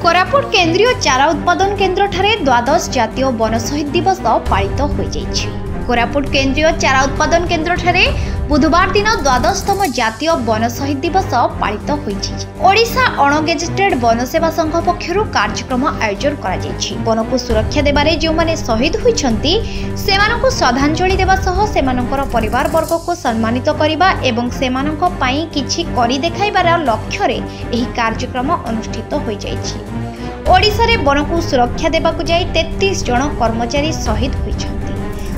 कोरापुट केन्द्रीय चारा उत्पादन केन्द्र ठारे द्वादश जातीय वन शहीद दिवस पालित हो जाइछि। कोरापुट केन्द्रीय चारा उत्पादन केन्द्र ठारे बुधवार दिन द्वादशतम जातीय वन शहीद दिवस पालित होइछि। ओडिशा अणगेजेटेड वन सेवा संघ पक्षरु कार्यक्रम आयोजन करा जाइछि। वन को सुरक्षा देबारे जो माने शहीद होइछन्ति सेमानकु श्रद्धांजलि देबा सह सेमानकर परिवार वर्ग को सम्मानित करिबा एवं सेमानक पई किछि करि देखाइबार लक्ष्य रे एही कार्यक्रम अनुष्ठित होई जाइछि। ओडिशा रे वन को सुरक्षा देबाकु जाई 33 जन कर्मचारी शहीद होइछन्ति।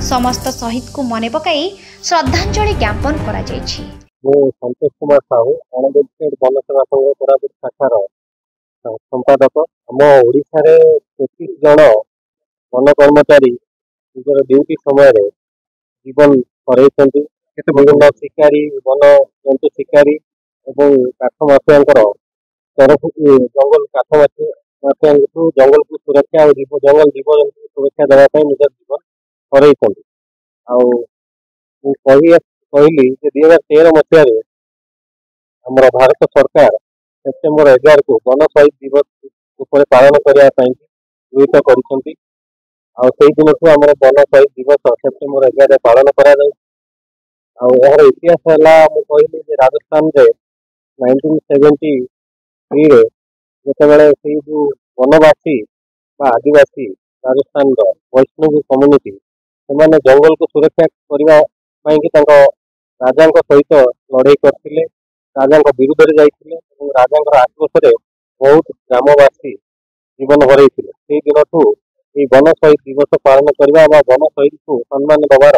समस्त शहीद को मने पकाई श्रद्धांजलि ज्ञापन करा जाइछि। संतोष कुमार साहू अणगेजेटेड वन सेवा संघ कोरापुट शाखार संपादक। आम ओडिशा रे 33 जन वन कर्मचारी निजर ड्यूटी समय जीवन हरैछन्ति। विभिन्न शिकारी वन जंतु शिकारी एवं काठ माफिया तरफ जंगल काठ माफिया जंगल को सुरक्षा और जंगल जीव जंतु सुरक्षा देवाई निज जीवन हरैछन्ति। कहली 2013 मसीह आमर भारत सरकार सेप्टेम्बर 11 को वन शहीद दिवस उपर पालन करने गृहीत कर दिन आम वन शहीद दिवस सेप्टेम्बर 11 पालन कर इतिहास है। कहली राजस्थान रे 1973 जितेबाला से जो वनवासी आदिवासी राजस्थान वैष्णव कम्युनिटी से जंगल को सुरक्षा करने राजा सहित लड़ाई करते राजा विरुद्ध में जाते राजा आक्रोश बहुत ग्रामवासी जीवन हर से दिन ये वन शहीद दिवस पालन करने वन शहीद को सम्मान दबार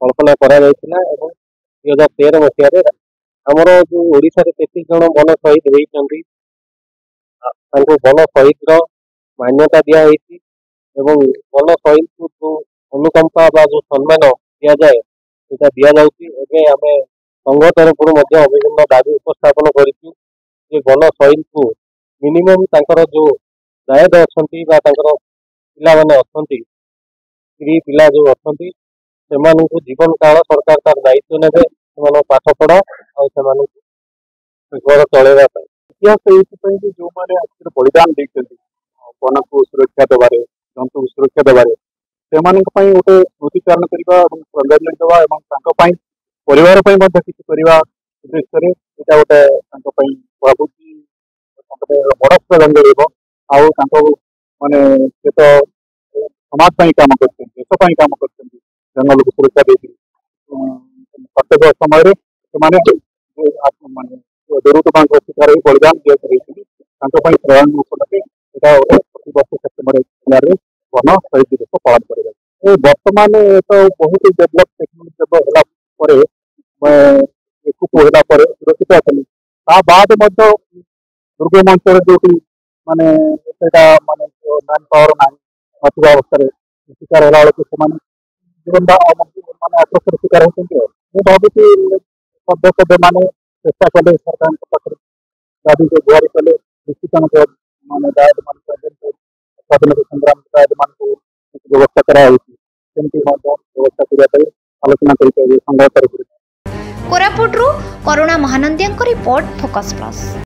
कल्पना कर 2013 मसीह आमर जो ओडिशा 33 जन वन शहीद होती वन शहीद मान्यता दिखाई वन शहीद को जो अनुकंपा जो सम्मान दि जाए दि जाए आम संघ तरफ विभिन्न दाबी उपस्थापन कर वन शहीद को मिनिमम जो दायद अच्छा पिला माने स्त्री पिला जो अच्छा से जीवन काल सरकार तार दायित्व ने पाठ पढ़ा और घर चलैया। इतिहास ये जो मैंने बलिदान देते वन को सुरक्षा देवे जंतु को सुरक्षा देवे से गोटे स्मृतिचारण करने श्रद्धांजलि देवा परिवार किसी करने उद्देश्य यहाँ गोटे भावुची बड़ श्रद्धांजलि माने तो समाज काम कर देश काम कर जंगल को सुरक्षा दे प्रत्येक समय दुरुपयोग शिकार बलिदान दिखाई श्रद्धांजलि उपलक्षे यहाँ गोटे प्रति वर्ष सेप्टेम्बर 11 वन शहीद दिवस पालन कर बर्तमान तो बहुत डेभलप टेक्नोलोजी सुरक्षित अच्छा बाद दुर्गम अंचल जो माने माने मैन पावर ना नथिबा अवस्था शिकार होला बेलू जीवन माने आक्रोश शिकार होती भावी सभ्य सभ्य माने चेष्टा कले सरकार पाखे दाबी को गुहारि कले निश्चित माने स्वाधीनता संग्राम व्यवस्था करामती व्यवस्था करने आलोचना कर संघ तरफ। कोरापुट करुणा महानंदिया रिपोर्ट फोकस प्लस।